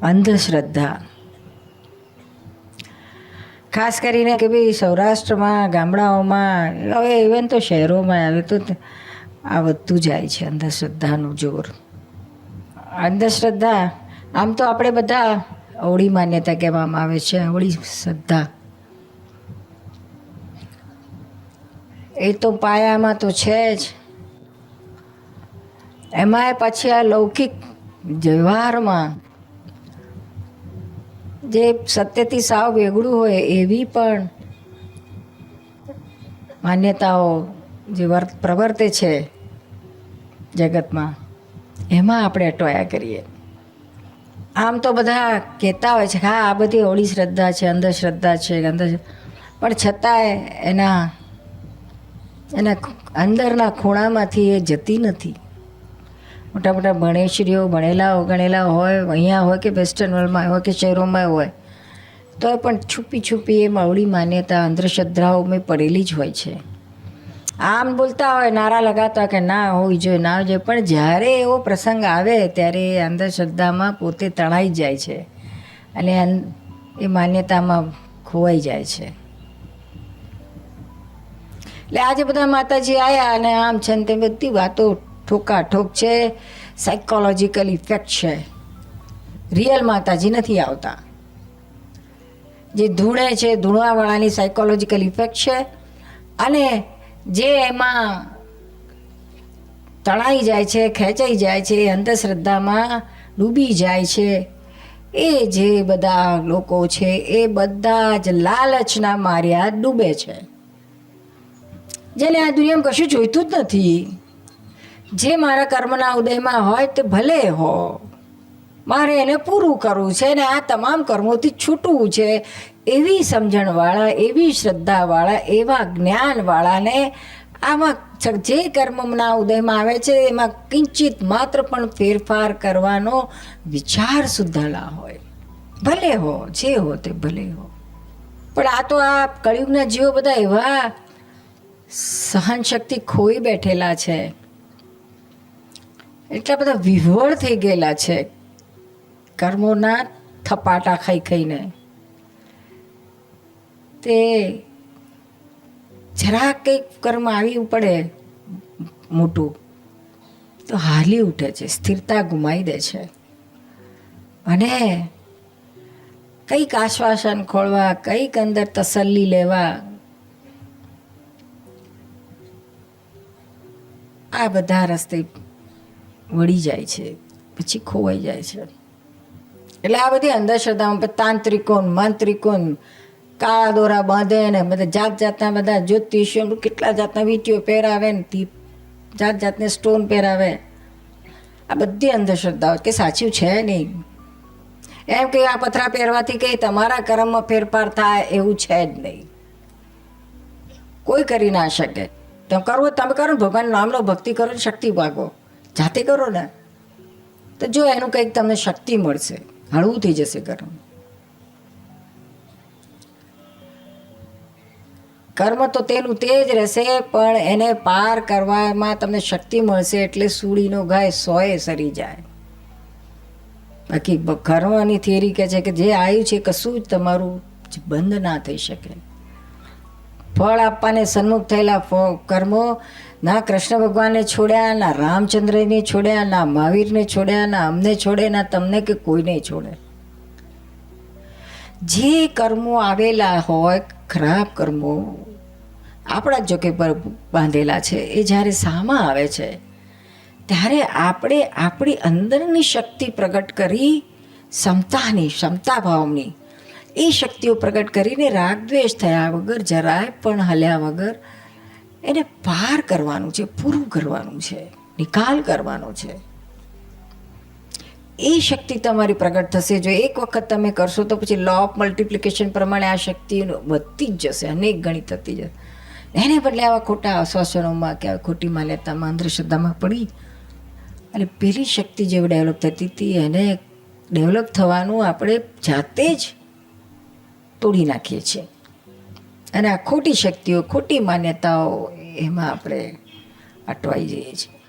અંધશ્રદ્ધા, ખાસ કરીને કે ભાઈ સૌરાષ્ટ્રમાં, ગામડાઓમાં, હવે ઇવન તો શહેરોમાં આવે તો આ વધતું જાય છે અંધશ્રદ્ધાનું જોર. અંધશ્રદ્ધા આમ તો આપણે બધા અવળી માન્યતા કહેવામાં આવે છે, અવળી શ્રદ્ધા. એ તો પાયામાં તો છે જ. એમાંય પછી આ લૌકિક વ્યવહારમાં જે સત્યથી સાવ વેગળું હોય એવી પણ માન્યતાઓ જે પ્રવર્તે છે જગતમાં, એમાં આપણે અટવાયા કરીએ. આમ તો બધા કહેતા હોય છે કે હા આ બધી અવળી શ્રદ્ધા છે, અંધશ્રદ્ધા છે, પણ છતાંય એના અંદરના ખૂણામાંથી એ જતી નથી. મોટા મોટા ભણેશ્રીઓ, ભણેલા ગણેલા હોય, અહીંયા હોય કે વેસ્ટર્ન વર્લ્ડમાં હોય કે શહેરોમાં હોય, તો પણ છુપી છુપી એ અવળી માન્યતા, અંધશ્રદ્ધાઓમાં પડેલી જ હોય છે. આમ બોલતા હોય, નારા લગાતા કે ના હોવી જોઈએ, ના હોવી જોઈએ, પણ જ્યારે એવો પ્રસંગ આવે ત્યારે એ અંધશ્રદ્ધામાં પોતે તણાઈ જાય છે અને એ માન્યતામાં ખોવાઈ જાય છે. એટલે આજે બધા માતાજી આવ્યા અને આમ છે ને તે બધી વાતો ઠોકાઠોક છે, સાયકોલોજીકલ ઇફેક્ટ છે. રિયલ માતાજી નથી આવતા. જે ધૂણે છે, ધૂણવાવાળાની સાયકોલોજીકલ ઇફેક્ટ છે, અને જે એમાં તણાઈ જાય છે, ખેંચાઈ જાય છે, અંધશ્રદ્ધામાં ડૂબી જાય છે, એ જે બધા લોકો છે એ બધા જ લાલચના માર્યા ડૂબે છે. જેને આ દુનિયામાં કશું જોઈતું જ નથી. જે મારા કર્મના ઉદયમાં હોય તે ભલે હો, મારે એને પૂરું કરવું છે ને આ તમામ કર્મોથી છૂટવું છે, એવી સમજણવાળા, એવી શ્રદ્ધાવાળા, એવા જ્ઞાનવાળાને આમાં જે કર્મના ઉદયમાં આવે છે એમાં કિંચિત માત્ર પણ ફેરફાર કરવાનો વિચાર સુદ્ધા ના હોય. ભલે હો, જે હો તે ભલે હો. પણ આ તો આ કળિયુગના જીવો બધા એવા સહનશક્તિ ખોઈ બેઠેલા છે, એટલા બધા વિહવળ થઈ ગયેલા છે કર્મોના થપાટા ખાઈ ખાઈને. તે જરા કંઈક કર્મ આવી પડે મોટું તો હાલી ઉઠે છે, સ્થિરતા ગુમાવી દે છે, અને કંઈક આશ્વાસન ખોળવા, કંઈક અંદર તસલ્લી લેવા, આ બધા રસ્તે વળી જાય છે, પછી ખોવાઈ જાય છે. એટલે આ બધી અંધશ્રદ્ધામાં તાંત્રિકો, મંત્રિકો કાળા દોરા બાંધે ને બધા જાત જાતના બધા જ્યોતિષીઓ કેટલા જાતના વીંટીઓ પહેરાવે ને જાત જાતને સ્ટોન પહેરાવે. આ બધી અંધશ્રદ્ધાઓ કે સાચું છે નહીં. એમ કે આ પથરા પહેરવાથી કંઈ તમારા કર્મમાં ફેરફાર થાય એવું છે જ નહીં. કોઈ કરી ના શકે. તમે કરવો, તમે કરો ને ભગવાન નામનો ભક્તિ કરો ને શક્તિ ભાગો, જાતે કરો ને તો જો એનું કંઈક તમને શક્તિ મળશે, હળવું થઈ જશે કર્મ. કર્મ તો તેનું તે જ રહેશે, પણ એને પાર કરવામાં તમને શક્તિ મળશે એટલે સૂડીનો ગાય 100 સરી જાય. બાકી કર્મની થિયરી કહે છે કે જે આવ્યું છે કશું જ તમારું બંધ ના થઈ શકે. ફળ આપવાને સન્મુખ થયેલા કર્મો ના કૃષ્ણ ભગવાનને છોડ્યા, ના રામચંદ્રને છોડ્યા, ના મહાવીરને છોડ્યા, ના અમને છોડે, ના તમને કે કોઈને છોડે. જે કર્મો આવેલા હોય, ખરાબ કર્મો આપણા જો કે પર બાંધેલા છે, એ જ્યારે સામા આવે છે ત્યારે આપણે આપણી અંદરની શક્તિ પ્રગટ કરી, ક્ષમતા ભાવની એ શક્તિઓ પ્રગટ કરીને રાગદ્વેષ થયા વગર, જરાય પણ હલ્યા વગર એને પાર કરવાનું છે, પૂરું કરવાનું છે, નિકાલ કરવાનો છે. એ શક્તિ તમારી પ્રગટ થશે. જો એક વખત તમે કરશો તો પછી લો ઓફ મલ્ટિપ્લિકેશન પ્રમાણે આ શક્તિ વધતી જ જશે, અનેક ગણી થતી જશે. એને બદલે આવા ખોટા આશ્વાસનોમાં કે ખોટી માન્યતામાં, અંધશ્રદ્ધામાં પડી અને પેલી શક્તિ જેવી ડેવલપ થતી હતી એને ડેવલપ થવાનું આપણે જાતે જ તોડી નાખીએ છીએ. અને આ ખોટી શક્તિઓ, ખોટી માન્યતાઓ, એમાં આપણે અટવાઈ જઈએ છીએ.